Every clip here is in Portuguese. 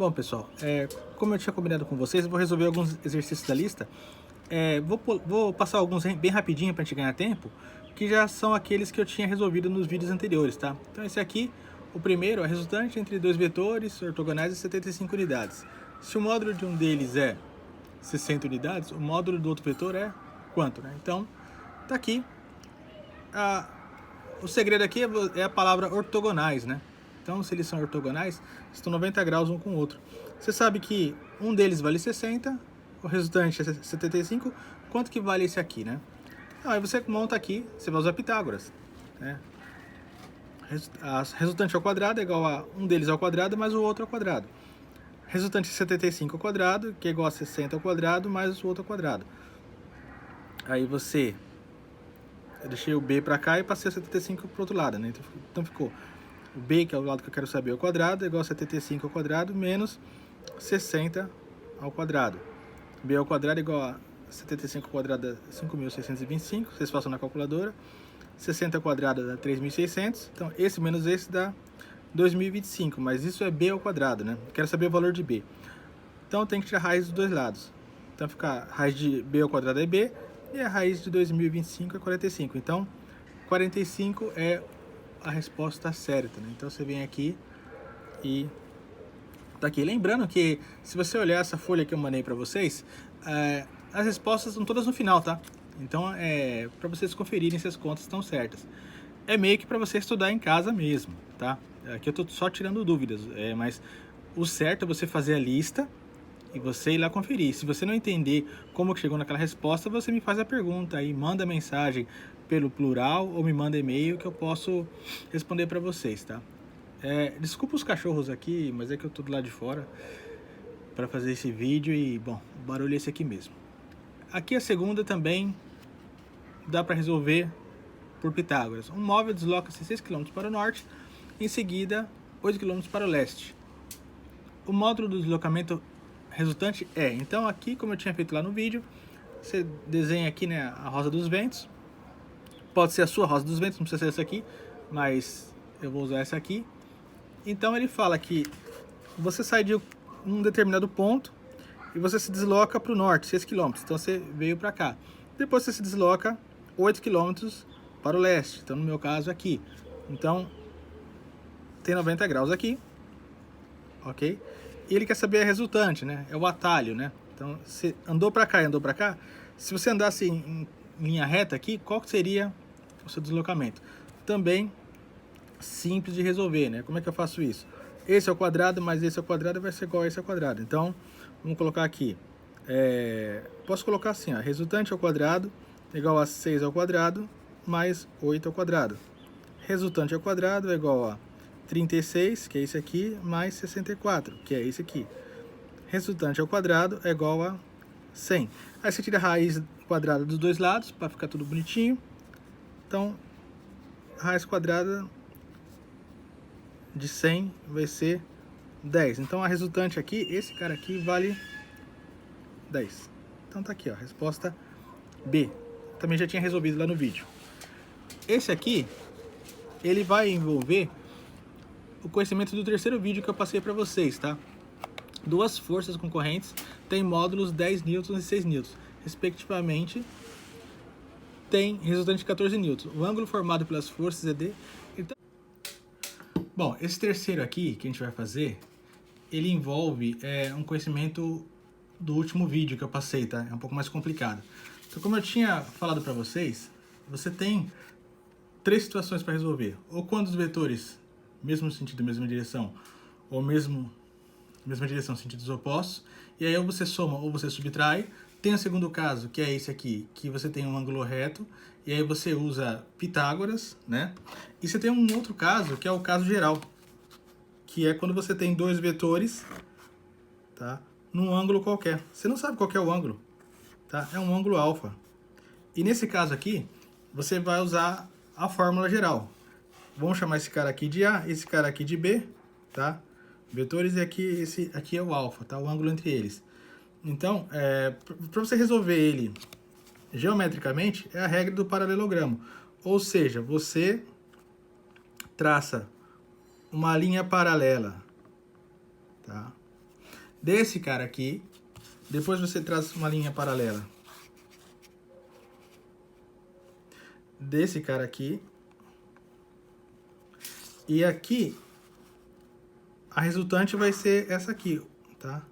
Bom, pessoal, como eu tinha combinado com vocês, eu vou resolver alguns exercícios da lista. Vou passar alguns bem rapidinho para a gente ganhar tempo, que já são aqueles que eu tinha resolvido nos vídeos anteriores, tá? Então esse aqui, o primeiro, é resultante entre dois vetores ortogonais de 75 unidades. Se o módulo de um deles é 60 unidades, o módulo do outro vetor é quanto, né? Então, tá aqui. O segredo aqui é a palavra ortogonais, né? Então, se eles são ortogonais, estão 90 graus um com o outro. Você sabe que um deles vale 60, o resultante é 75, quanto que vale esse aqui, né? Então, aí você monta aqui, você vai usar Pitágoras, né? A resultante ao quadrado é igual a um deles ao quadrado mais o outro ao quadrado. Resultante de 75 ao quadrado, que é igual a 60 ao quadrado mais o outro ao quadrado. Aí eu deixei o b para cá e passei o 75 para o outro lado, né? Então ficou o b, que é o lado que eu quero saber, ao quadrado, é igual a 75 ao quadrado menos 60 ao quadrado. b ao quadrado é igual a 75 ao quadrado é 5.625, vocês façam na calculadora. 60 ao quadrado dá 3.600, então esse menos esse dá 2.025, mas isso é b ao quadrado, né? Quero saber o valor de b. Então tem que tirar a raiz dos dois lados. Então fica a raiz de b ao quadrado é b, e a raiz de 2025 é 45. Então, 45 é a resposta certa, né? Então você vem aqui e tá aqui. Lembrando que, se você olhar essa folha que eu mandei para vocês, as respostas estão todas no final, tá? Então, para vocês conferirem se as contas estão certas. É meio que para você estudar em casa mesmo, tá? Aqui eu tô só tirando dúvidas, mas o certo é você fazer a lista e você ir lá conferir. Se você não entender como que chegou naquela resposta, você me faz a pergunta aí, manda mensagem pelo plural ou me manda e-mail que eu posso responder para vocês, tá? Desculpa os cachorros aqui, mas é que eu tô do lado de fora para fazer esse vídeo e, bom, o barulho é esse aqui mesmo. Aqui a segunda também dá para resolver por Pitágoras. Um móvel desloca-se 6 km para o norte, em seguida 8 km para o leste. O módulo do deslocamento resultante então aqui, como eu tinha feito lá no vídeo, você desenha aqui, né, a rosa dos ventos. Pode ser a sua rosa dos ventos, não precisa ser essa aqui, mas eu vou usar essa aqui. Então ele fala que você sai de um determinado ponto e você se desloca para o norte, 6 km. Então você veio para cá. Depois você se desloca 8 km para o leste. Então no meu caso aqui. Então tem 90 graus aqui, ok? E ele quer saber a resultante, né? É o atalho, né? Então, você andou para cá e andou para cá. Se você andasse em linha reta aqui, qual seria o seu deslocamento? Também simples de resolver, né? Como é que eu faço isso? Esse é o quadrado, mais esse é o quadrado, vai ser igual a esse ao quadrado. Então, vamos colocar aqui. Posso colocar assim, ó, resultante ao quadrado é igual a 6 ao quadrado mais 8 ao quadrado. Resultante ao quadrado é igual a 36, que é esse aqui, mais 64, que é esse aqui. Resultante ao quadrado é igual a 100. Aí você tira a raiz quadrada dos dois lados, para ficar tudo bonitinho. Então, a raiz quadrada de 100 vai ser 10. Então, a resultante aqui, esse cara aqui, vale 10. Então, tá aqui, ó, resposta B. Também já tinha resolvido lá no vídeo. Esse aqui, ele vai envolver o conhecimento do terceiro vídeo que eu passei para vocês, tá? Duas forças concorrentes têm módulos 10 newtons e 6 newtons, respectivamente, tem resultante de 14 newtons. O ângulo formado pelas forças é D. Então, bom, esse terceiro aqui que a gente vai fazer, ele envolve um conhecimento do último vídeo que eu passei, tá? É um pouco mais complicado. Então, como eu tinha falado para vocês, você tem três situações para resolver. Ou quando os vetores, mesmo sentido, mesma direção, ou mesma direção, sentidos opostos, e aí ou você soma ou você subtrai. Tem o segundo caso, que é esse aqui, que você tem um ângulo reto, e aí você usa Pitágoras, né? E você tem um outro caso, que é o caso geral, que é quando você tem dois vetores, tá? Num ângulo qualquer. Você não sabe qual que é o ângulo, tá? É um ângulo alfa. E nesse caso aqui, você vai usar a fórmula geral. Vamos chamar esse cara aqui de A, esse cara aqui de B, tá? Vetores e aqui, esse aqui é o alfa, tá? O ângulo entre eles. Então, para você resolver ele geometricamente, é a regra do paralelogramo. Ou seja, você traça uma linha paralela, tá? desse cara aqui, depois você traz uma linha paralela desse cara aqui, e aqui a resultante vai ser essa aqui, tá?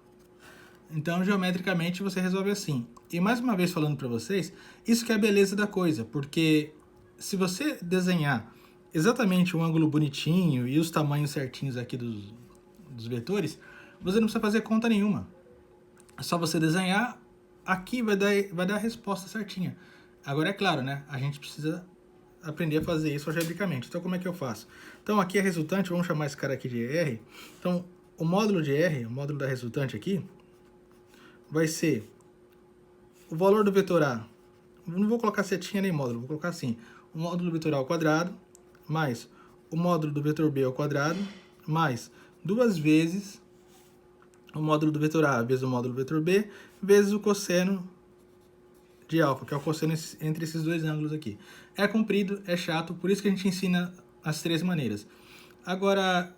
Então, geometricamente, você resolve assim. E mais uma vez falando para vocês, isso que é a beleza da coisa, porque se você desenhar exatamente um ângulo bonitinho e os tamanhos certinhos aqui dos vetores, você não precisa fazer conta nenhuma. É só você desenhar, aqui vai dar a resposta certinha. Agora é claro, né? A gente precisa aprender a fazer isso algebricamente. Então como é que eu faço? Então aqui a resultante, vamos chamar esse cara aqui de R. Então o módulo de R, o módulo da resultante aqui, vai ser o valor do vetor A. Não vou colocar setinha nem módulo, vou colocar assim. O módulo do vetor A ao quadrado, mais o módulo do vetor B ao quadrado, mais 2 vezes o módulo do vetor A vezes o módulo do vetor B, vezes o cosseno de alfa, que é o cosseno entre esses dois ângulos aqui. É comprido, é chato, por isso que a gente ensina as 3 maneiras. Agora,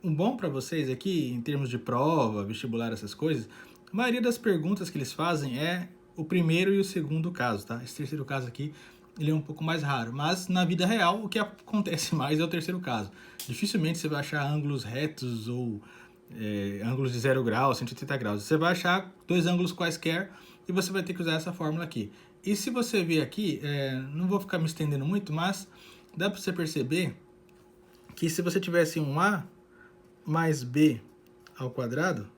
um bom para vocês aqui, em termos de prova, vestibular, essas coisas, a maioria das perguntas que eles fazem é o primeiro e o segundo caso, tá? Esse terceiro caso aqui, ele é um pouco mais raro, mas na vida real o que acontece mais é o terceiro caso. Dificilmente você vai achar ângulos retos ou ângulos de 0 graus, 180 graus. Você vai achar 2 ângulos quaisquer e você vai ter que usar essa fórmula aqui. E se você ver aqui, não vou ficar me estendendo muito, mas dá para você perceber que se você tivesse um A mais B ao quadrado,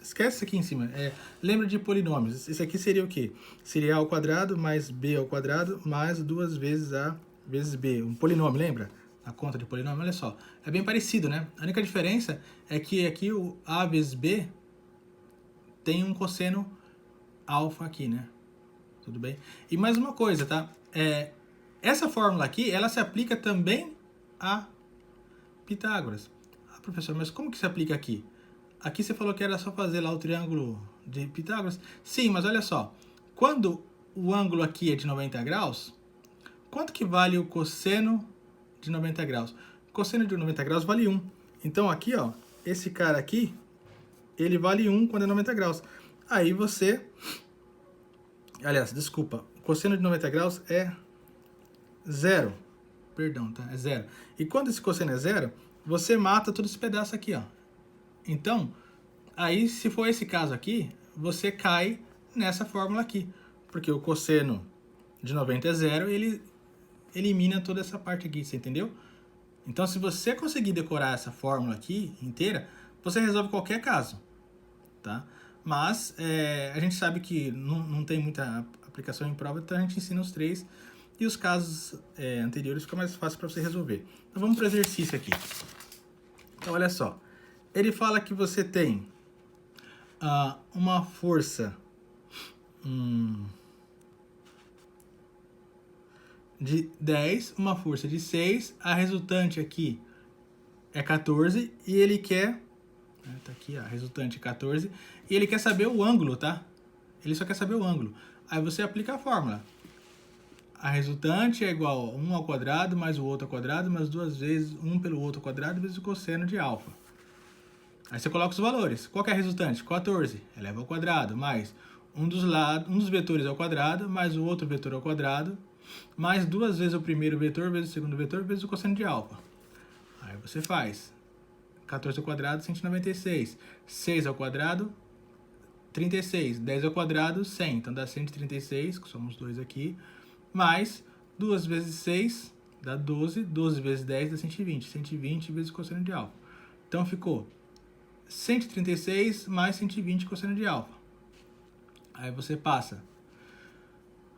esquece isso aqui em cima, lembra de polinômios, isso aqui seria o quê? Seria A ao quadrado mais B ao quadrado mais 2 vezes A vezes B, um polinômio, lembra? A conta de polinômio, olha só, é bem parecido, né? A única diferença é que aqui o A vezes B tem um cosseno alfa aqui, né? Tudo bem? E mais uma coisa, tá? Essa fórmula aqui, ela se aplica também a Pitágoras. Ah, professor, mas como que se aplica aqui? Aqui você falou que era só fazer lá o triângulo de Pitágoras. Sim, mas olha só. Quando o ângulo aqui é de 90 graus, quanto que vale o cosseno de 90 graus? O cosseno de 90 graus vale 1. Então aqui, ó, esse cara aqui, ele vale 1 quando é 90 graus. Aí você... Aliás, desculpa. O cosseno de 90 graus é 0. Perdão, tá? É 0. E quando esse cosseno é 0, você mata todo esse pedaço aqui, ó. Então, aí se for esse caso aqui, você cai nessa fórmula aqui. Porque o cosseno de 90 é 0, ele elimina toda essa parte aqui, você entendeu? Então, se você conseguir decorar essa fórmula aqui inteira, você resolve qualquer caso, tá? Mas a gente sabe que não tem muita aplicação em prova, então a gente ensina os 3 e os casos anteriores fica mais fácil para você resolver. Então vamos para o exercício aqui. Então olha só, ele fala que você tem uma força de 10, uma força de 6, a resultante aqui é 14 e ele quer... Tá aqui, a resultante é 14. E ele quer saber o ângulo, tá? Ele só quer saber o ângulo. Aí você aplica a fórmula. A resultante é igual a 1 ao quadrado mais o outro ao quadrado, mais 2 vezes 1 pelo outro ao quadrado, vezes o cosseno de alfa. Aí você coloca os valores. Qual que é a resultante? 14. Eleva ao quadrado, mais um dos vetores ao quadrado, mais o outro vetor ao quadrado, mais 2 vezes o primeiro vetor, vezes o segundo vetor, vezes o cosseno de alfa. Aí você faz 14 ao quadrado, 196. 6 ao quadrado, 36. 10 ao quadrado, 100. Então dá 136, que somos 2 aqui. Mais 2 vezes 6 dá 12. 12 vezes 10 dá 120. 120 vezes o cosseno de alfa. Então ficou 136 mais 120 cosseno de alfa. Aí você passa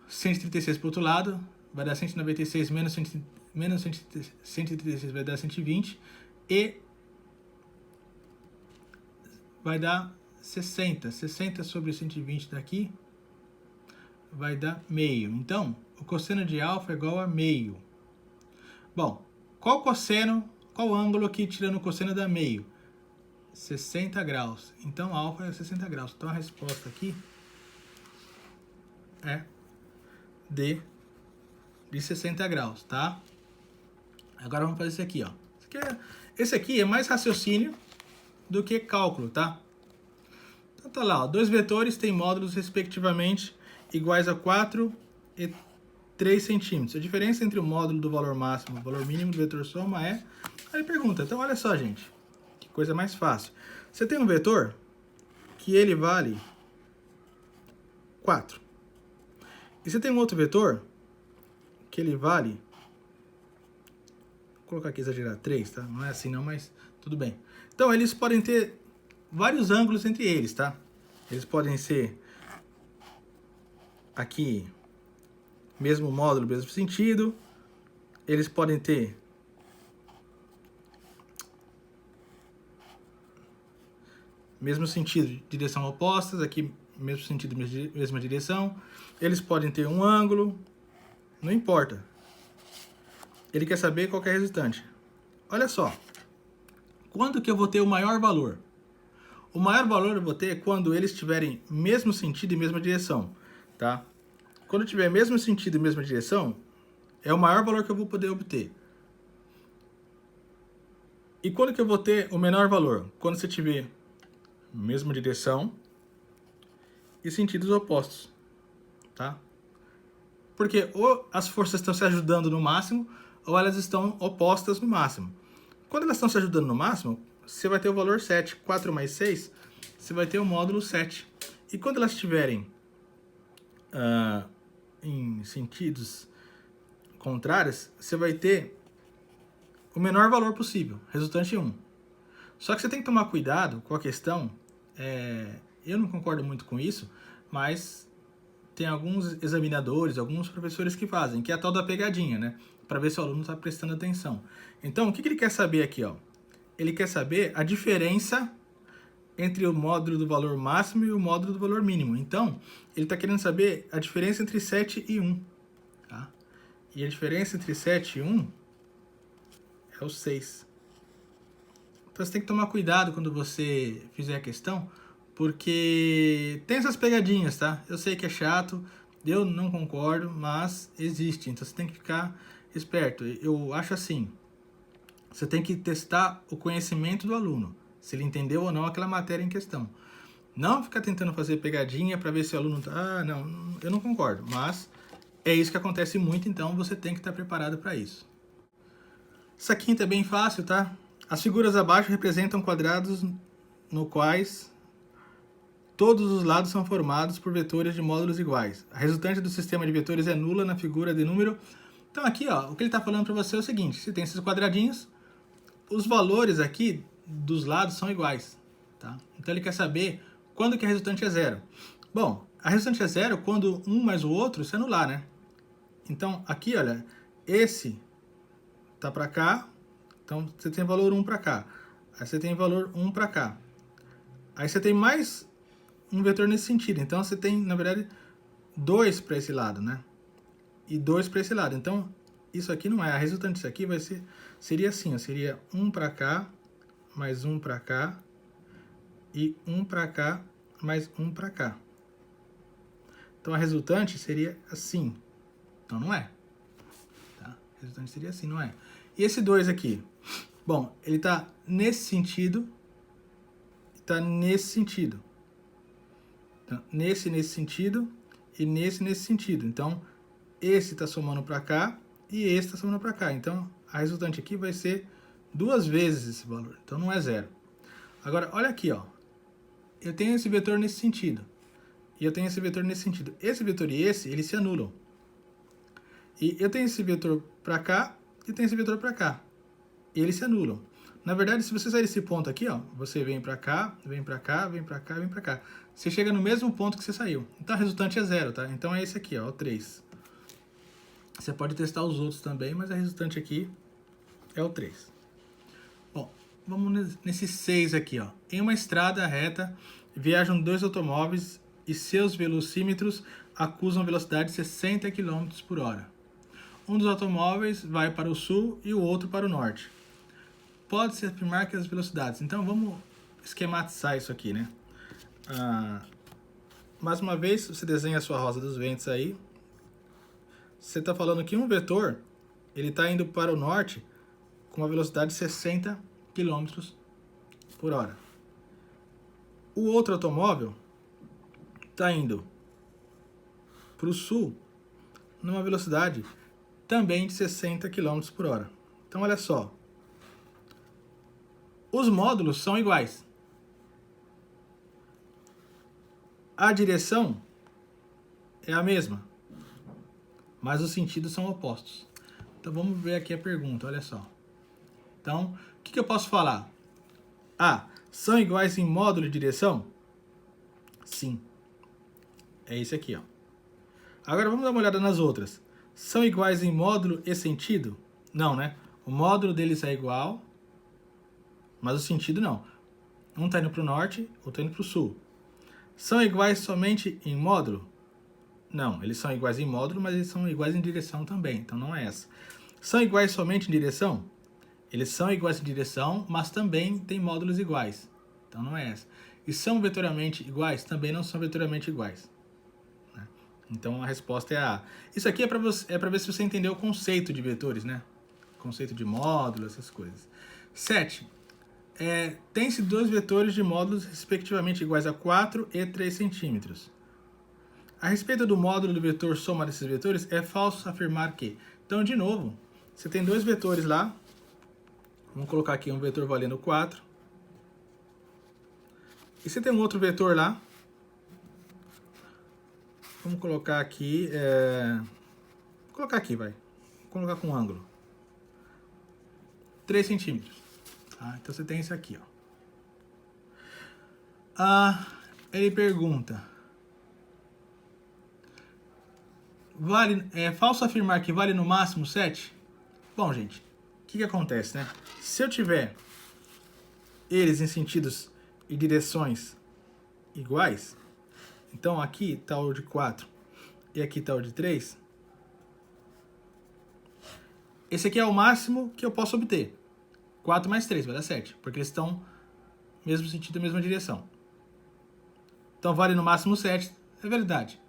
136 para o outro lado, vai dar 196 menos 136 vai dar 120. E vai dar 60. 60 sobre 120 daqui vai dar meio. Então, o cosseno de alfa é igual a meio. Bom, qual ângulo aqui tirando o cosseno dá meio? 60 graus. Então, alfa é 60 graus. Então, a resposta aqui é D de 60 graus, tá? Agora vamos fazer esse aqui, ó. Esse aqui é mais raciocínio do que cálculo, tá? Então tá lá, ó, dois vetores têm módulos respectivamente iguais a 4 e 3 centímetros. A diferença entre o módulo do valor máximo e o valor mínimo do vetor soma é... Aí ele pergunta, então olha só, gente, que coisa mais fácil. Você tem um vetor que ele vale 4. E você tem um outro vetor que ele vale... Vou colocar aqui, exagerar, 3, tá? Não é assim não, mas tudo bem. Então eles podem ter vários ângulos entre eles, tá? Eles podem ser aqui, mesmo módulo, mesmo sentido. Eles podem ter mesmo sentido, direção opostas, aqui mesmo sentido, mesma direção. Eles podem ter um ângulo, não importa. Ele quer saber qual que é a resultante. Olha só, quando que eu vou ter o maior valor? O maior valor eu vou ter quando eles tiverem mesmo sentido e mesma direção, tá? Quando tiver mesmo sentido e mesma direção, é o maior valor que eu vou poder obter. E quando que eu vou ter o menor valor? Quando você tiver mesma direção e sentidos opostos, tá? Porque ou as forças estão se ajudando no máximo, ou elas estão opostas no máximo. Quando elas estão se ajudando no máximo, você vai ter o valor 7. 4 mais 6, você vai ter o módulo 7. E quando elas estiverem em sentidos contrários, você vai ter o menor valor possível, resultante 1. Só que você tem que tomar cuidado com a questão, eu não concordo muito com isso, mas tem alguns examinadores, alguns professores que fazem, que é a tal da pegadinha, né? Para ver se o aluno está prestando atenção. Então, o que ele quer saber aqui, ó? Ele quer saber a diferença entre o módulo do valor máximo e o módulo do valor mínimo. Então, ele está querendo saber a diferença entre 7 e 1. Tá? E a diferença entre 7 e 1 é o 6. Então, você tem que tomar cuidado quando você fizer a questão, porque tem essas pegadinhas, tá? Eu sei que é chato, eu não concordo, mas existe. Então, você tem que ficar esperto. Eu acho assim, você tem que testar o conhecimento do aluno, se ele entendeu ou não aquela matéria em questão. Não ficar tentando fazer pegadinha para ver se o aluno tá... não, eu não concordo, mas é isso que acontece muito, então você tem que estar preparado para isso. Essa quinta é bem fácil, tá? As figuras abaixo representam quadrados no quais todos os lados são formados por vetores de módulos iguais. A resultante do sistema de vetores é nula na figura de número. Então aqui, ó, o que ele está falando para você é o seguinte, se tem esses quadradinhos, os valores aqui dos lados são iguais, tá? Então ele quer saber quando que a resultante é zero. Bom, a resultante é zero quando um mais o outro se anular, né? Então aqui, olha, esse tá para cá, então você tem valor 1 para cá. Aí você tem valor 1 para cá. Aí você tem mais um vetor nesse sentido. Então você tem, na verdade, 2 para esse lado, né? E 2 para esse lado. Então, isso aqui não é. A resultante disso aqui vai ser, seria assim, ó, seria 1 para cá, mais 1 para cá, e 1 para cá, mais 1 para cá. Então, a resultante seria assim. Então, não é. Tá? A resultante seria assim, não é. E esse 2 aqui? Bom, ele está nesse sentido, está nesse sentido. Então, nesse sentido e nesse sentido. Então, esse está somando para cá e esse está somando para cá. Então, a resultante aqui vai ser 2 vezes esse valor. Então, não é zero. Agora, olha aqui, ó. Eu tenho esse vetor nesse sentido. E eu tenho esse vetor nesse sentido. Esse vetor e esse, eles se anulam. E eu tenho esse vetor para cá e tenho esse vetor para cá. E eles se anulam. Na verdade, se você sair desse ponto aqui, ó, você vem para cá, vem para cá, vem para cá, vem para cá. Você chega no mesmo ponto que você saiu. Então, a resultante é zero, tá? Então, é esse aqui, ó, o 3. Você pode testar os outros também, mas a resultante aqui é o 3. Bom, vamos nesse 6 aqui, ó. Em uma estrada reta, viajam 2 automóveis e seus velocímetros acusam velocidade de 60 km por hora. Um dos automóveis vai para o sul e o outro para o norte. Pode-se afirmar que as velocidades... Então, vamos esquematizar isso aqui, né? Mais uma vez, você desenha a sua rosa dos ventos aí. Você está falando que um vetor, ele está indo para o norte com uma velocidade de 60 km por hora. O outro automóvel, está indo para o sul numa velocidade também de 60 km por hora. Então, olha só. Os módulos são iguais. A direção é a mesma, mas os sentidos são opostos. Então, vamos ver aqui a pergunta, olha só. Então, o que eu posso falar? A. São iguais em módulo e direção? Sim. É esse aqui, ó. Agora, vamos dar uma olhada nas outras. São iguais em módulo e sentido? Não, né? O módulo deles é igual, mas o sentido não. Um está indo para o norte, outro está indo para o sul. São iguais somente em módulo? Não, eles são iguais em módulo, mas eles são iguais em direção também, então não é essa. São iguais somente em direção? Eles são iguais em direção, mas também têm módulos iguais, então não é essa. E são vetorialmente iguais? Também não são vetorialmente iguais. Então a resposta é a A. Isso aqui é para ver se você entendeu o conceito de vetores, né? Conceito de módulo, essas coisas. 7. Tem-se dois vetores de módulos respectivamente iguais a 4 e 3 centímetros. A respeito do módulo do vetor soma desses vetores, é falso afirmar que. Então, de novo, você tem dois vetores lá. Vamos colocar aqui um vetor valendo 4. E você tem um outro vetor lá. Vamos colocar aqui. Vou colocar aqui, vai. Vou colocar com um ângulo. 3 centímetros. Tá? Então você tem esse aqui, ó. Ele pergunta. É falso afirmar que vale no máximo 7? Bom, gente, o que acontece, né? Se eu tiver eles em sentidos e direções iguais, então aqui está o de 4 e aqui está o de 3, esse aqui é o máximo que eu posso obter. 4 mais 3 vai dar 7, porque eles estão no mesmo sentido, na mesma direção. Então vale no máximo 7, é verdade.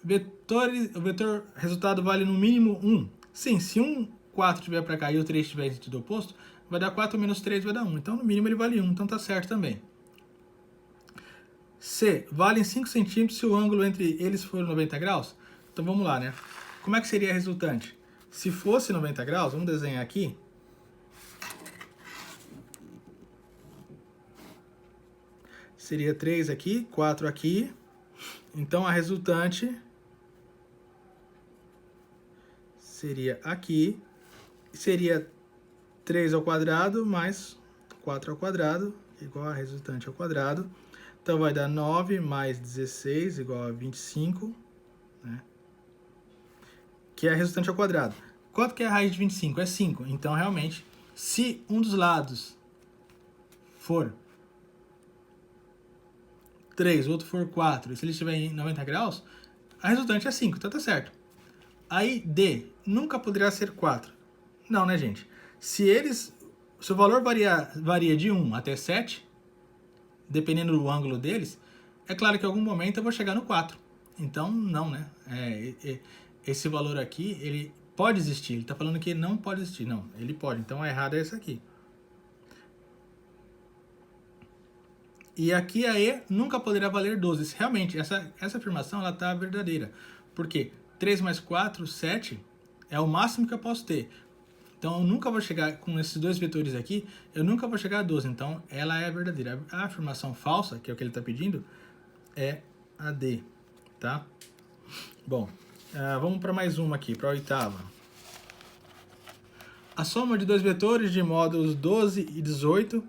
O vetor resultado vale no mínimo 1. Sim, se um 4 estiver para cá e o 3 estiver em sentido oposto, vai dar 4 menos 3 vai dar 1. Então, no mínimo, ele vale 1. Então, tá certo também. C. Vale 5 centímetros se o ângulo entre eles for 90 graus? Então, vamos lá, né? Como é que seria a resultante? Se fosse 90 graus, vamos desenhar aqui. Seria 3 aqui, 4 aqui. Então, a resultante seria aqui, seria 3 ao quadrado mais 4 ao quadrado, igual a resultante ao quadrado. Então, vai dar 9 mais 16, igual a 25, né? Que é a resultante ao quadrado. Quanto que é a raiz de 25? É 5. Então, realmente, se um dos lados for 3, o outro for 4, e se ele estiver em 90 graus, a resultante é 5, então tá certo. Aí, D, nunca poderá ser 4. Não, né, gente? Se o valor varia de 1 até 7, dependendo do ângulo deles, é claro que em algum momento eu vou chegar no 4. Então, não, né? Esse valor aqui, ele pode existir. Ele está falando que não pode existir. Não, ele pode. Então, a errada é essa aqui. E aqui a E nunca poderá valer 12. Realmente, essa afirmação ela está verdadeira. Por quê? 3 mais 4, 7, é o máximo que eu posso ter. Então, eu nunca vou chegar, com esses dois vetores aqui, eu nunca vou chegar a 12. Então, ela é verdadeira. A afirmação falsa, que é o que ele está pedindo, é a D, tá? Bom, vamos para mais uma aqui, para a oitava. A soma de dois vetores de módulos 12 e 18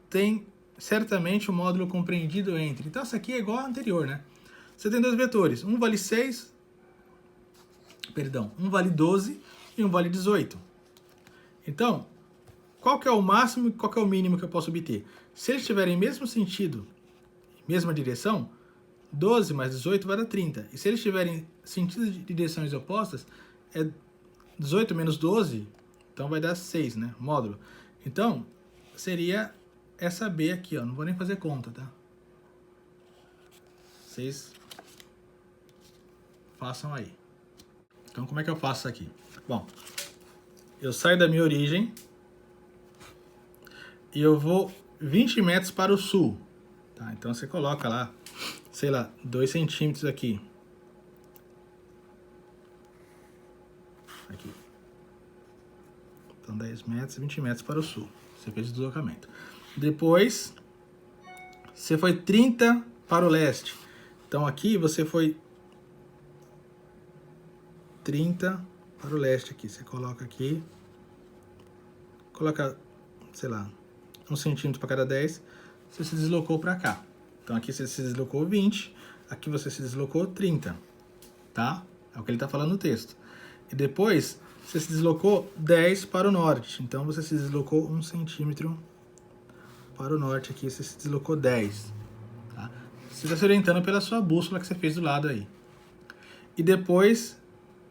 tem certamente o módulo compreendido entre. Então, essa aqui é igual à anterior, né? Você tem dois vetores, um vale 12 e um vale 18. Então, qual que é o máximo e qual que é o mínimo que eu posso obter? Se eles estiverem em mesmo sentido, mesma direção, 12 mais 18 vai dar 30. E se eles estiverem em sentido de direções opostas, é 18 menos 12, então vai dar 6, né? Módulo. Então, seria essa B aqui, ó. Não vou nem fazer conta, tá? Vocês façam aí. Então, como é que eu faço isso aqui? Bom, eu saio da minha origem e eu vou 20 metros para o sul, Tá? Então você coloca lá, sei lá, 2 centímetros aqui. Aqui. Então 10 metros, 20 metros para o sul. Você fez o deslocamento. Depois, você foi 30 para o leste. Então aqui você foi 30 para o leste aqui. Você coloca aqui. Coloca, sei lá, 1 centímetro para cada 10. Você se deslocou para cá. Então aqui você se deslocou 20. Aqui você se deslocou 30. Tá? É o que ele está falando no texto. E depois, você se deslocou 10 para o norte. Então, você se deslocou 1 centímetro para o norte aqui. Você se deslocou 10. Tá? Você está se orientando pela sua bússola que você fez do lado aí. E depois,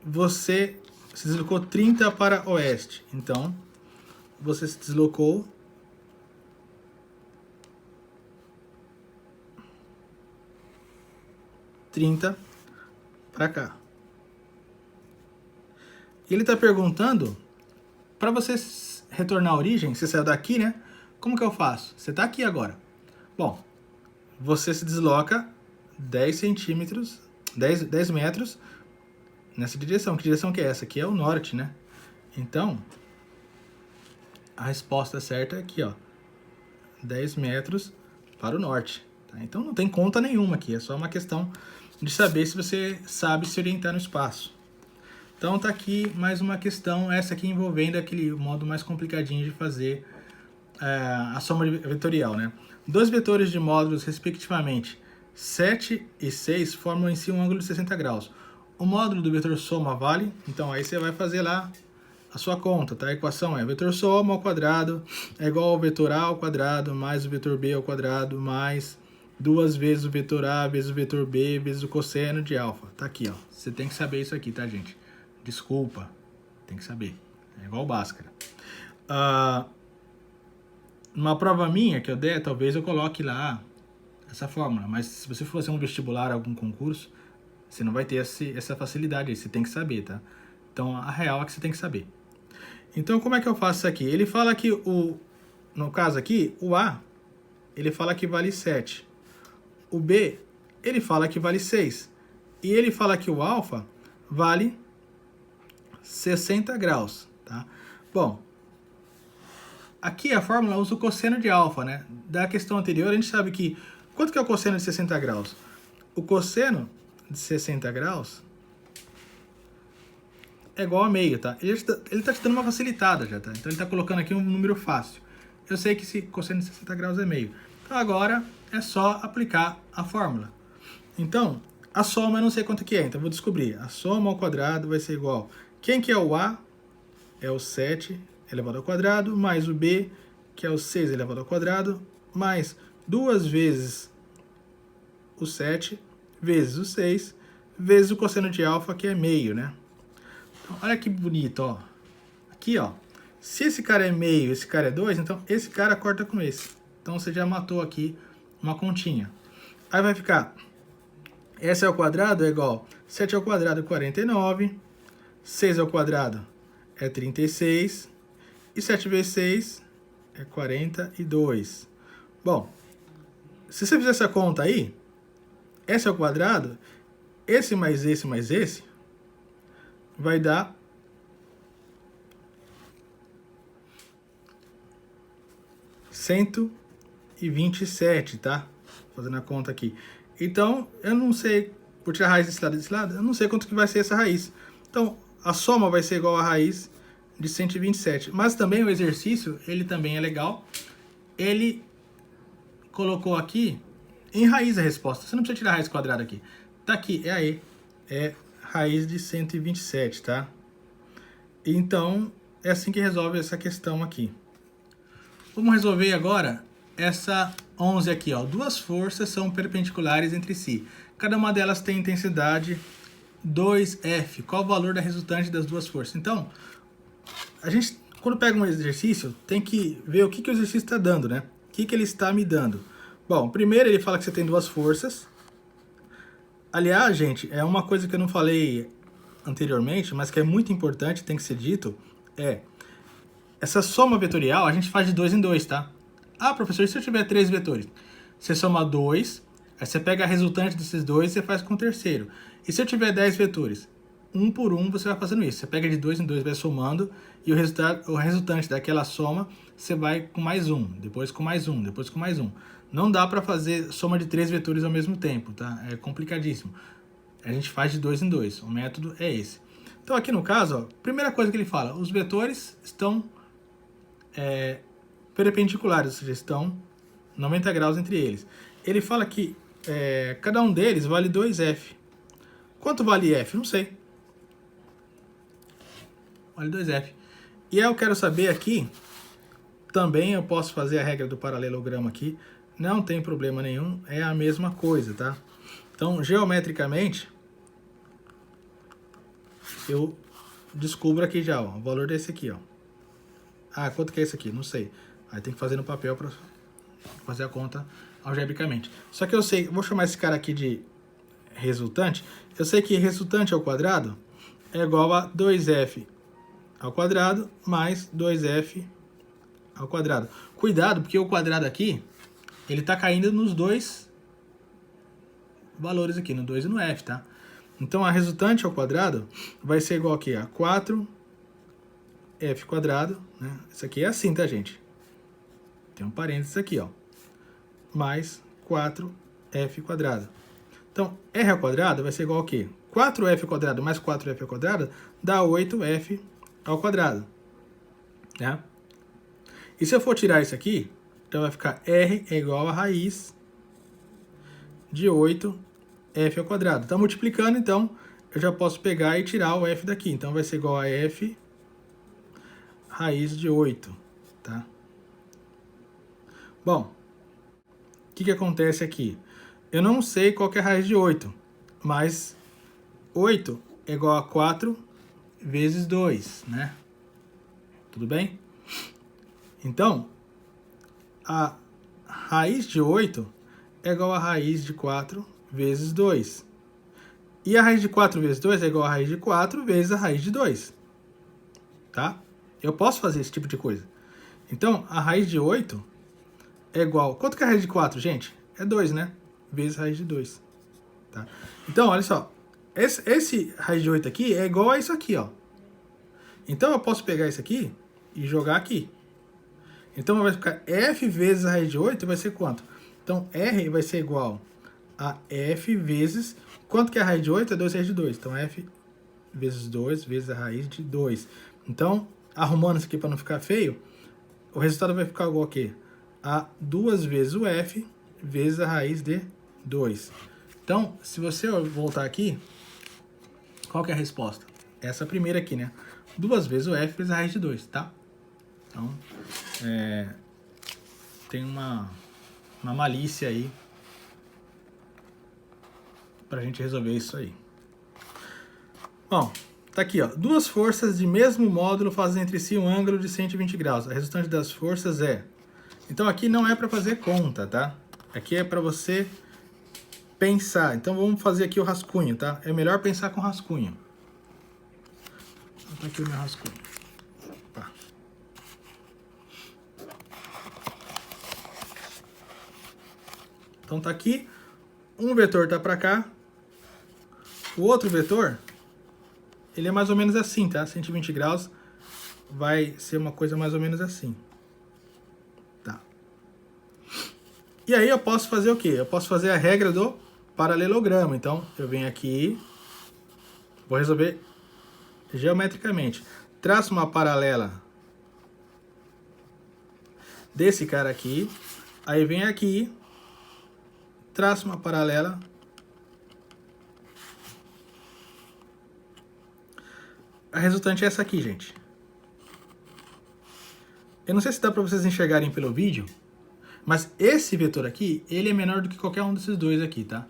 você se deslocou 30 para oeste. Então, você se deslocou 30 para cá. E ele está perguntando, para você retornar à origem, você saiu daqui, né? Como que eu faço? Você está aqui agora. Bom, você se desloca 10 centímetros, 10 metros nessa direção. Que direção que é essa? Aqui é o norte, né? Então, a resposta certa é aqui, ó. 10 metros para o norte. Tá? Então não tem conta nenhuma aqui, é só uma questão de saber se você sabe se orientar no espaço. Então tá aqui mais uma questão, essa aqui envolvendo aquele modo mais complicadinho de fazer a soma vetorial, né? Dois vetores de módulos, respectivamente, 7 e 6, formam em si um ângulo de 60 graus. O módulo do vetor soma vale, então aí você vai fazer lá a sua conta, tá? A equação é vetor soma ao quadrado é igual ao vetor A ao quadrado mais o vetor B ao quadrado mais 2 vezes o vetor A vezes o vetor B vezes o cosseno de alfa. Tá aqui, ó. Você tem que saber isso aqui, tá, gente? Desculpa, tem que saber. É igual Bhaskara. Numa prova minha que eu der, talvez eu coloque lá essa fórmula. Mas se você for fazer um vestibular, algum concurso, você não vai ter essa facilidade aí. Você tem que saber, tá? Então, a real é que você tem que saber. Então, como é que eu faço isso aqui? Ele fala que no caso aqui, o A, ele fala que vale 7. O B, ele fala que vale 6. E ele fala que o alfa vale 60 graus, tá? Bom, aqui a fórmula usa o cosseno de alfa, né? Da questão anterior, a gente sabe que... Quanto que é o cosseno de 60 graus? O cosseno de 60 graus é igual a meio, tá? Ele tá te dando uma facilitada já, tá? Então ele tá colocando aqui um número fácil. Eu sei que esse cosseno de 60 graus é meio. Então agora é só aplicar a fórmula. Então, a soma eu não sei quanto que é, então eu vou descobrir. A soma ao quadrado vai ser igual... Quem que é o A? É o 7 elevado ao quadrado, mais o B, que é o 6 elevado ao quadrado, mais 2 vezes o 7, vezes o 6, vezes o cosseno de alfa, que é meio, né? Então, olha que bonito, ó. Aqui, ó. Se esse cara é meio, esse cara é 2, então esse cara corta com esse. Então você já matou aqui uma continha. Aí vai ficar... S ao quadrado é igual... 7 ao quadrado é 49... 6 ao quadrado é 36, e 7 vezes 6 é 42. Bom, se você fizer essa conta aí, S ao quadrado, esse mais esse, vai dar 127, tá? Fazendo a conta aqui. Então, eu não sei, por tirar a raiz desse lado, eu não sei quanto que vai ser essa raiz. Então, a soma vai ser igual à raiz de 127. Mas também o exercício, ele também é legal. Ele colocou aqui em raiz a resposta. Você não precisa tirar a raiz quadrada aqui. Tá aqui, é aí. É raiz de 127, tá? Então, é assim que resolve essa questão aqui. Vamos resolver agora essa 11 aqui, ó. Duas forças são perpendiculares entre si. Cada uma delas tem intensidade 2F. Qual o valor da resultante das duas forças? Então, a gente, quando pega um exercício, tem que ver o que o exercício está dando, né? O que ele está me dando. Bom, primeiro ele fala que você tem duas forças. Aliás, gente, é uma coisa que eu não falei anteriormente, mas que é muito importante, tem que ser dito, essa soma vetorial a gente faz de 2 em 2, tá? Ah, professor, e se eu tiver 3 vetores? você soma 2, aí você pega a resultante desses dois e você faz com o terceiro. E se eu tiver 10 vetores, um por um você vai fazendo isso. Você pega de 2 em 2, vai somando, e o resultante daquela soma, você vai com mais um, depois com mais um, depois com mais um. Não dá para fazer soma de 3 vetores ao mesmo tempo, tá? É complicadíssimo. A gente faz de 2 em 2, o método é esse. Então aqui no caso, ó, primeira coisa que ele fala, os vetores estão perpendiculares, ou seja, estão 90 graus entre eles. Ele fala que cada um deles vale 2F. Quanto vale F? Não sei. Vale 2F. E aí eu quero saber aqui, também eu posso fazer a regra do paralelogramo aqui, não tem problema nenhum, é a mesma coisa, tá? Então, geometricamente, eu descubro aqui já, ó, o valor desse aqui, ó. Ah, quanto que é esse aqui? Não sei. Aí tem que fazer no papel para fazer a conta algebricamente. Só que eu sei, vou chamar esse cara aqui de resultante. Eu sei que resultante ao quadrado é igual a 2F ao quadrado mais 2F ao quadrado. Cuidado, porque o quadrado aqui, ele tá caindo nos dois valores aqui, no 2 e no F, tá? Então, a resultante ao quadrado vai ser igual aqui a 4F quadrado, né? Isso aqui é assim, tá, gente? Tem um parênteses aqui, ó. Mais 4F quadrado. Então, R ao quadrado vai ser igual ao quê? 4F quadrado mais 4F ao quadrado dá 8F ao quadrado. Né? E se eu for tirar isso aqui, então vai ficar R é igual a raiz de 8F ao quadrado. Está multiplicando, então eu já posso pegar e tirar o F daqui. Então vai ser igual a F raiz de 8. Tá? Bom, o que acontece aqui? Eu não sei qual que é a raiz de 8, mas 8 é igual a 4 vezes 2, né? Tudo bem? Então, a raiz de 8 é igual a raiz de 4 vezes 2. E a raiz de 4 vezes 2 é igual a raiz de 4 vezes a raiz de 2. Tá? Eu posso fazer esse tipo de coisa. Então, a raiz de 8 é igual... Quanto que é a raiz de 4, gente? É 2, né? Vezes a raiz de 2. Tá? Então, olha só. Esse raiz de 8 aqui é igual a isso aqui, ó. Então, eu posso pegar isso aqui e jogar aqui. Então, vai ficar F vezes a raiz de 8 vai ser quanto? Então, R vai ser igual a F vezes... Quanto que é a raiz de 8? É 2 raiz de 2. Então, F vezes 2 vezes a raiz de 2. Então, arrumando isso aqui para não ficar feio, o resultado vai ficar igual a quê? A 2 vezes o F vezes a raiz de 2. Então, se você voltar aqui, qual que é a resposta? Essa primeira aqui, né? 2 vezes o F vezes a raiz de 2, tá? Então, tem uma malícia aí pra gente resolver isso aí. Bom, tá aqui, ó. Duas forças de mesmo módulo fazem entre si um ângulo de 120 graus. A resultante das forças é... Então aqui não é para fazer conta, tá? Aqui é para você pensar. Então vamos fazer aqui o rascunho, tá? É melhor pensar com rascunho. Tá aqui o meu rascunho. Opa. Então tá aqui. Um vetor tá para cá. O outro vetor, ele é mais ou menos assim, tá? 120 graus vai ser uma coisa mais ou menos assim. Tá. E aí eu posso fazer o quê? Eu posso fazer a regra do paralelogramo. Então, eu venho aqui, vou resolver geometricamente. Traço uma paralela desse cara aqui. Aí vem aqui, traço uma paralela a resultante é essa aqui, gente. Eu não sei se dá para vocês enxergarem pelo vídeo, mas esse vetor aqui, ele é menor do que qualquer um desses dois aqui, tá?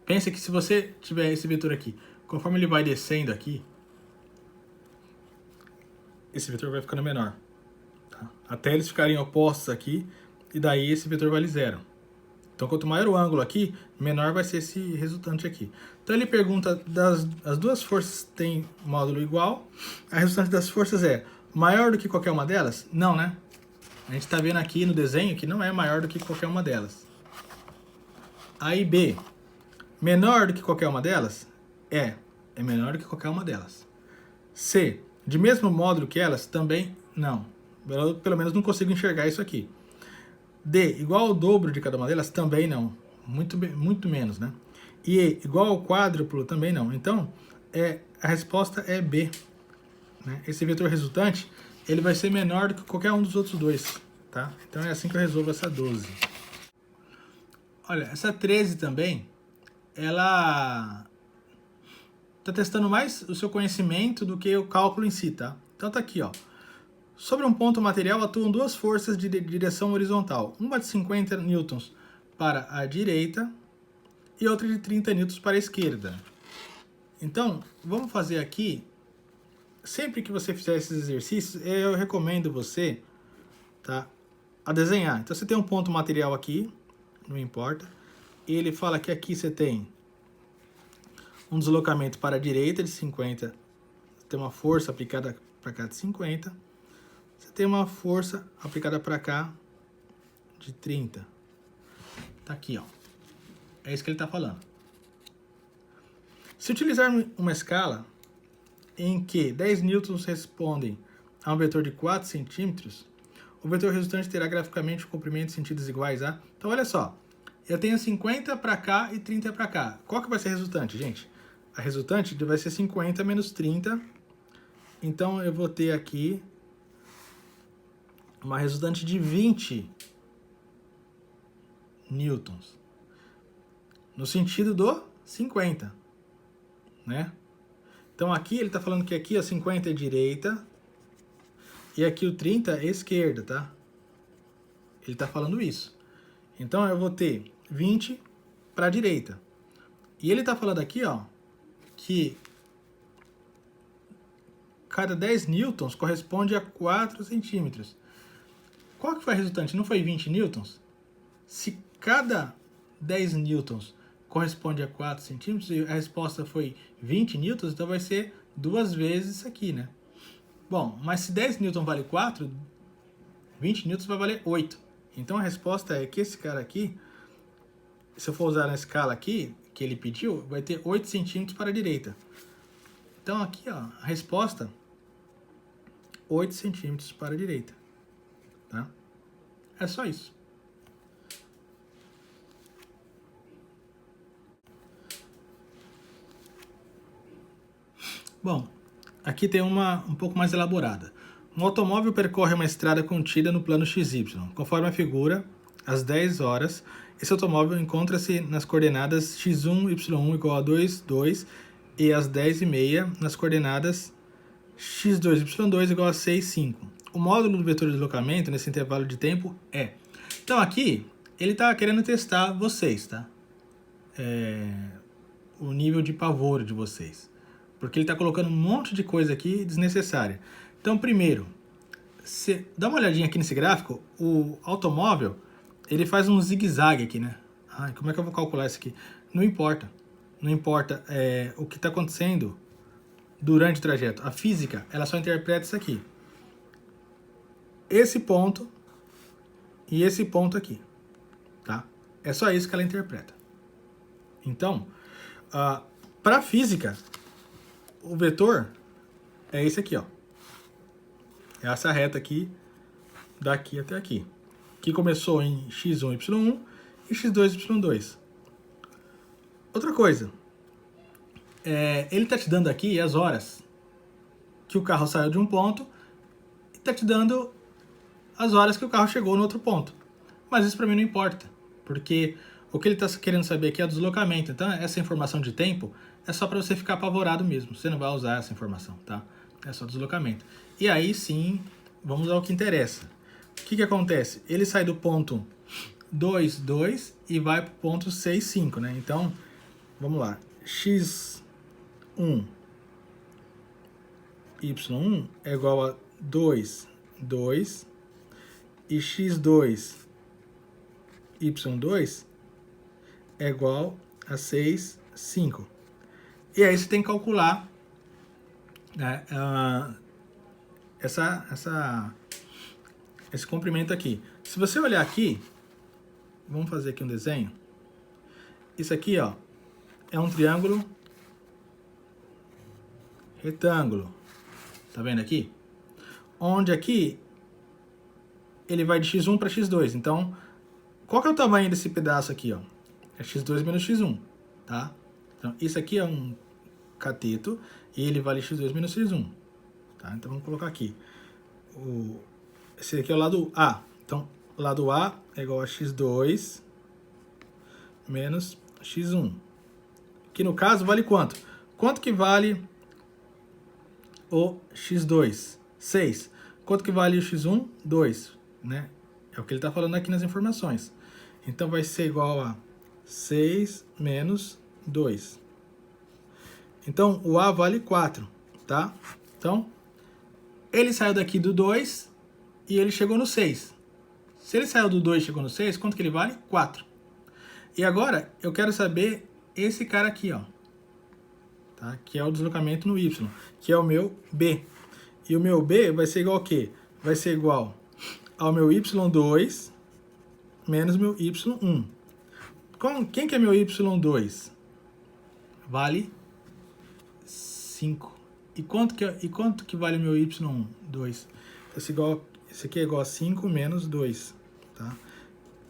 Pensa que se você tiver esse vetor aqui, conforme ele vai descendo aqui, esse vetor vai ficando menor. Tá? Até eles ficarem opostos aqui, e daí esse vetor vale zero. Então, quanto maior o ângulo aqui, menor vai ser esse resultante aqui. Então, ele pergunta, as duas forças têm módulo igual, a resultante das forças é maior do que qualquer uma delas? Não, né? A gente está vendo aqui no desenho que não é maior do que qualquer uma delas. Aí B, menor do que qualquer uma delas? É menor do que qualquer uma delas. C, de mesmo módulo que elas? Também não. Eu, pelo menos não consigo enxergar isso aqui. D, igual ao dobro de cada uma delas? Também não. Muito menos, né? E E, igual ao quádruplo? Também não. Então, a resposta é B. Né? Esse vetor resultante, ele vai ser menor do que qualquer um dos outros dois. Tá? Então é assim que eu resolvo essa 12. Olha, essa 13 também, ela está testando mais o seu conhecimento do que o cálculo em si, tá? Então tá aqui, ó. Sobre um ponto material atuam duas forças de direção horizontal, uma de 50 newtons para a direita e outra de 30 newtons para a esquerda. Então, vamos fazer aqui, sempre que você fizer esses exercícios, eu recomendo você, tá, a desenhar. Então você tem um ponto material aqui, não importa, e ele fala que aqui você tem um deslocamento para a direita de 50, tem uma força aplicada para cá de 50, você tem uma força aplicada para cá de 30. Tá aqui, ó. É isso que ele está falando. Se utilizarmos uma escala em que 10 newtons respondem a um vetor de 4 centímetros, o vetor resultante terá graficamente o comprimento em sentidos iguais a... Então, olha só. Eu tenho 50 para cá e 30 para cá. Qual que vai ser a resultante, gente? A resultante vai ser 50 menos 30. Então, eu vou ter aqui uma resultante de 20 newtons. No sentido do 50. Né? Então, aqui ele está falando que aqui a 50 é direita e aqui o 30 é esquerda, tá? Ele está falando isso. Então, eu vou ter 20 para a direita. E ele está falando aqui, ó, que cada 10 newtons corresponde a 4 centímetros. Qual que foi a resultante? Não foi 20 newtons? Se cada 10 newtons corresponde a 4 centímetros e a resposta foi 20 newtons, então vai ser 2 vezes isso aqui, né? Bom, mas se 10 newtons vale 4, 20 newtons vai valer 8. Então a resposta é que esse cara aqui, se eu for usar na escala aqui, que ele pediu, vai ter 8 centímetros para a direita. Então aqui, ó, a resposta, 8 centímetros para a direita. Tá? É só isso. Bom, aqui tem uma um pouco mais elaborada. Um automóvel percorre uma estrada contida no plano XY. Conforme a figura, às 10 horas, esse automóvel encontra-se nas coordenadas x1, y1 igual a 2, 2, e às 10h30 nas coordenadas x2, y2 igual a 6, 5. O módulo do vetor de deslocamento nesse intervalo de tempo é... Então aqui, ele está querendo testar vocês, tá? O nível de pavor de vocês. Porque ele está colocando um monte de coisa aqui desnecessária. Então, primeiro, dá uma olhadinha aqui nesse gráfico, o automóvel, ele faz um zigue-zague aqui, né? Ai, como é que eu vou calcular isso aqui? Não importa. Não importa o que está acontecendo durante o trajeto. A física, ela só interpreta isso aqui. Esse ponto e esse ponto aqui. Tá? É só isso que ela interpreta. Então, para a física, o vetor é esse aqui, ó. É essa reta aqui, daqui até aqui. Que começou em x1, y1 e x2, y2. Outra coisa. Ele está te dando aqui as horas que o carro saiu de um ponto e está te dando as horas que o carro chegou no outro ponto. Mas isso para mim não importa, porque o que ele está querendo saber aqui é o deslocamento. Então essa informação de tempo é só para você ficar apavorado mesmo. Você não vai usar essa informação, tá? É só deslocamento. E aí sim, vamos ao que interessa. O que acontece? Ele sai do ponto 2, 2 e vai para o ponto 6, 5, né? Então, vamos lá. x1, y1 é igual a 2, 2 e x2, y2 é igual a 6, 5. E aí você tem que calcular, né, essa esse comprimento aqui. Se você olhar aqui, vamos fazer aqui um desenho. Isso aqui, ó, é um triângulo retângulo. Tá vendo aqui? Onde aqui ele vai de x1 para x2. Então, qual que é o tamanho desse pedaço aqui, ó? É x2 menos x1, tá? Então, isso aqui é um cateto e ele vale x2 menos x1, tá? Então, vamos colocar aqui. Esse aqui é o lado A. Então, o lado A é igual a x2 menos x1. Que no caso vale quanto? Quanto que vale o x2? 6. Quanto que vale o x1? 2, né? É o que ele está falando aqui nas informações. Então vai ser igual a 6 menos 2. Então o A vale 4, tá? Então ele saiu daqui do 2 e ele chegou no 6. Se ele saiu do 2 e chegou no 6, quanto que ele vale? 4. E agora eu quero saber esse cara aqui, ó. Tá? Que é o deslocamento no Y, que é o meu B. E o meu B vai ser igual ao quê? Vai ser igual ao meu Y2 menos meu Y1. Quem que é meu Y2? Vale 5. E quanto que vale meu Y1? 2. Esse aqui é igual a 5 menos 2. Tá?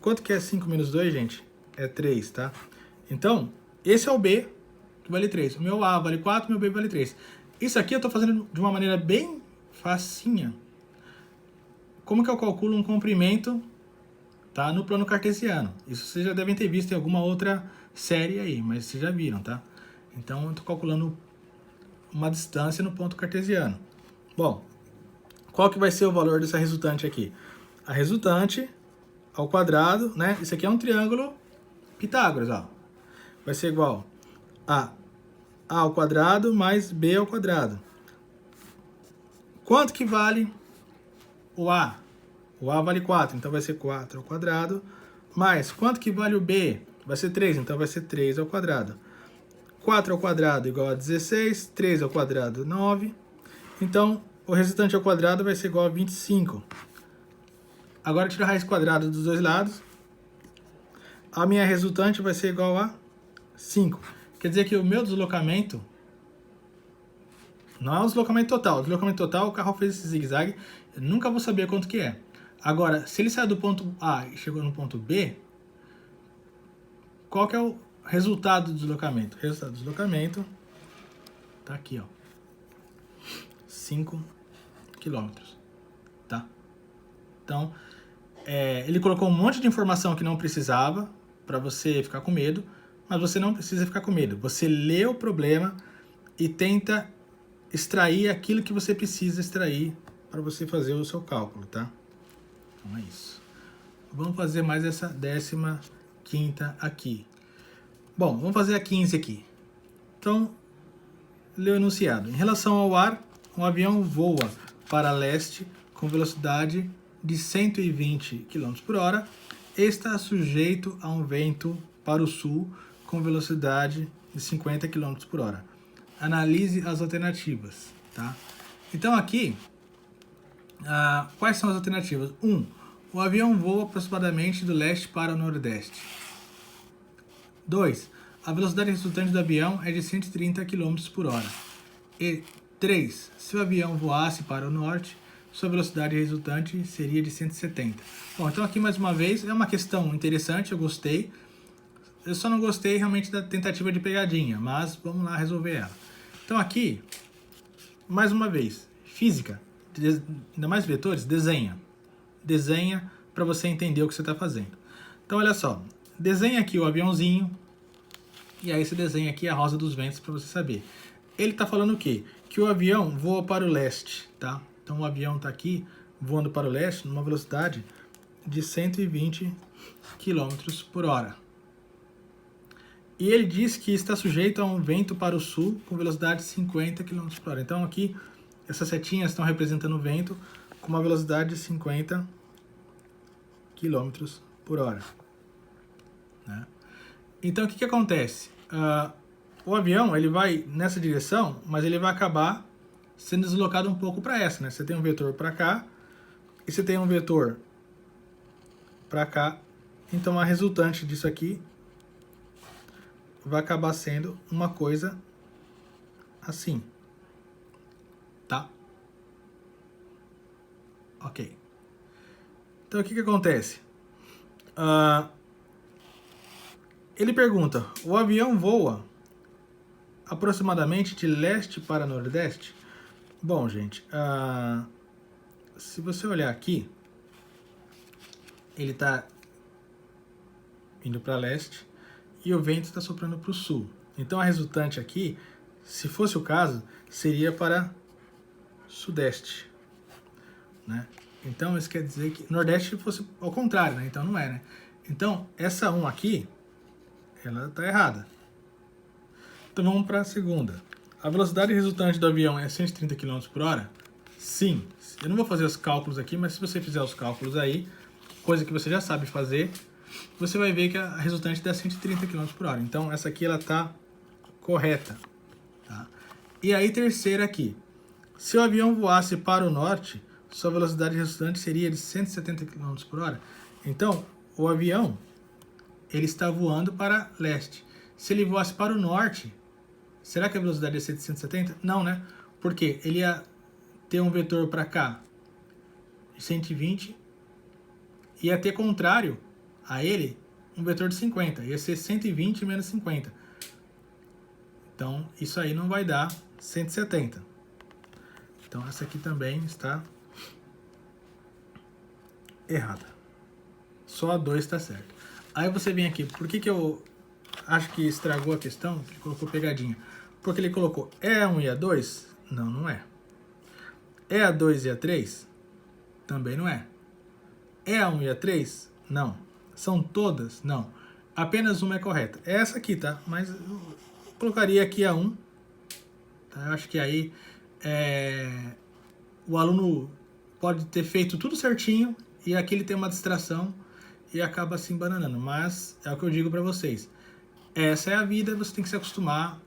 Quanto que é 5 menos 2, gente? É 3, tá? Então, esse é o B, que vale 3. O meu A vale 4, meu B vale 3. Isso aqui eu estou fazendo de uma maneira bem facinha. Como que eu calculo um comprimento, tá, no plano cartesiano? Isso vocês já devem ter visto em alguma outra série aí, mas vocês já viram, tá? Então eu estou calculando uma distância no ponto cartesiano. Bom, qual que vai ser o valor dessa resultante aqui? A resultante ao quadrado, né? Isso aqui é um triângulo Pitágoras, ó. Vai ser igual a ao quadrado mais b ao quadrado. Quanto que vale o A? O A vale 4, então vai ser 4 ao quadrado. Mais, quanto que vale o B? Vai ser 3, então vai ser 3 ao quadrado. 4 ao quadrado igual a 16, 3 ao quadrado 9. Então, o resultante ao quadrado vai ser igual a 25. Agora, tira a raiz quadrada dos dois lados. A minha resultante vai ser igual a 5. Quer dizer que o meu deslocamento não é o deslocamento total. O deslocamento total, o carro fez esse zigue-zague, eu nunca vou saber quanto que é. Agora, se ele saiu do ponto A e chegou no ponto B, qual que é o resultado do deslocamento? O resultado do deslocamento tá aqui, ó. 5 quilômetros, tá? Então, ele colocou um monte de informação que não precisava para você ficar com medo, mas você não precisa ficar com medo. Você lê o problema e tenta extrair aquilo que você precisa extrair para você fazer o seu cálculo, tá? Então é isso. Vamos fazer mais essa 15ª aqui. Bom, vamos fazer a 15 aqui. Então, lê o enunciado. Em relação ao ar, um avião voa para leste com velocidade de 120 km por hora e está sujeito a um vento para o sul com velocidade de 50 km por hora. Analise as alternativas, tá? Então aqui, quais são as alternativas? 1. O avião voa aproximadamente do leste para o nordeste. 2. A velocidade resultante do avião é de 130 km por hora. E 3. Se o avião voasse para o norte, sua velocidade resultante seria de 170. Bom, então aqui mais uma vez é uma questão interessante, eu gostei. Eu só não gostei realmente da tentativa de pegadinha, mas vamos lá resolver ela. Então aqui, mais uma vez, física, ainda mais vetores, desenha. Desenha para você entender o que você está fazendo. Então olha só, desenha aqui o aviãozinho, e aí você desenha aqui a rosa dos ventos para você saber. Ele está falando o quê? Que o avião voa para o leste, tá? Então o avião está aqui voando para o leste numa velocidade de 120 km por hora. E ele diz que está sujeito a um vento para o sul com velocidade de 50 km por hora. Então aqui, essas setinhas estão representando o vento com uma velocidade de 50 km por hora. Né? Então o que acontece? O avião ele vai nessa direção, mas ele vai acabar sendo deslocado um pouco para essa. Né? Você tem um vetor para cá e você tem um vetor para cá, então a resultante disso aqui vai acabar sendo uma coisa assim, tá? Ok. Então o que acontece? Ele pergunta, o avião voa aproximadamente de leste para nordeste? Bom, gente, se você olhar aqui, ele está indo para leste e o vento está soprando para o sul. Então a resultante aqui, se fosse o caso, seria para sudeste, né? Então isso quer dizer que nordeste fosse ao contrário, né? Então não é, né? Então essa 1 aqui, ela está errada. Então vamos para a segunda. A velocidade resultante do avião é 130 km por hora? Sim. Eu não vou fazer os cálculos aqui, mas se você fizer os cálculos aí, coisa que você já sabe fazer, você vai ver que a resultante dá 130 km por hora. Então essa aqui ela está correta. Tá? E aí terceira aqui. Se o avião voasse para o norte, sua velocidade resultante seria de 170 km por hora. Então o avião ele está voando para leste. Se ele voasse para o norte, será que a velocidade ia ser de 170? Não, né? Porque ele ia ter um vetor para cá de 120, ia ter contrário a ele um vetor de 50, ia ser 120 menos 50. Então isso aí não vai dar 170. Então essa aqui também está errada. Só a 2 está certo. Aí você vem aqui, por que eu acho que estragou a questão? Ele colocou pegadinha. Porque ele colocou é a 1 e a 2? Não, não é. É a 2 e a 3? Também não é. É a 1 e a 3? Não. São todas? Não. Apenas uma é correta. É essa aqui, tá? Mas eu colocaria aqui a 1. Tá? Eu acho que aí o aluno pode ter feito tudo certinho e aqui ele tem uma distração e acaba se embananando. Mas é o que eu digo para vocês. Essa é a vida, você tem que se acostumar